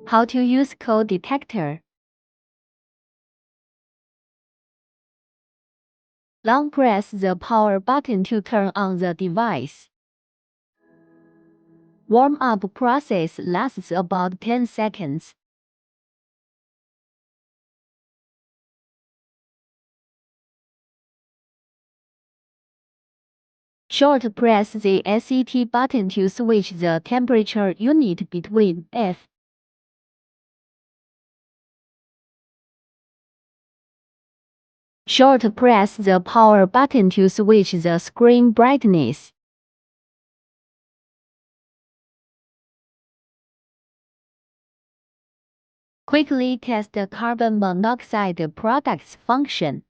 How to use CO Detector. Long press the power button to turn on the device. Warm-up process lasts about 10 seconds. Short press the SET button to switch the temperature unit between F. Short press the power button to switch the screen brightness. Quickly test the carbon monoxide product's function.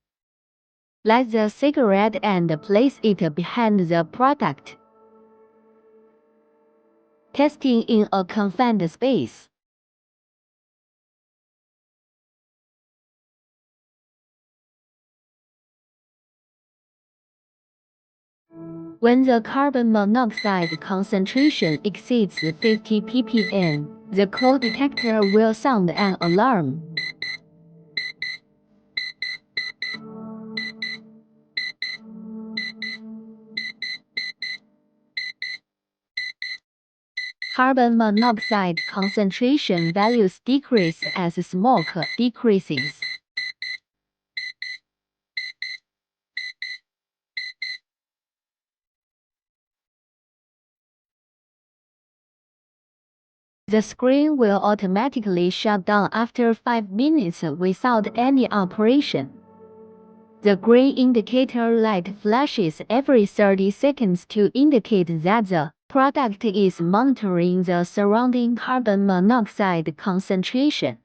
Light the cigarette and place it behind the product. Testing in a confined space. When the carbon monoxide concentration exceeds 50 ppm, the CO detector will sound an alarm. Carbon monoxide concentration values decrease as smoke decreases. The screen will automatically shut down after 5 minutes without any operation. The green indicator light flashes every 30 seconds to indicate that the product is monitoring the surrounding carbon monoxide concentration.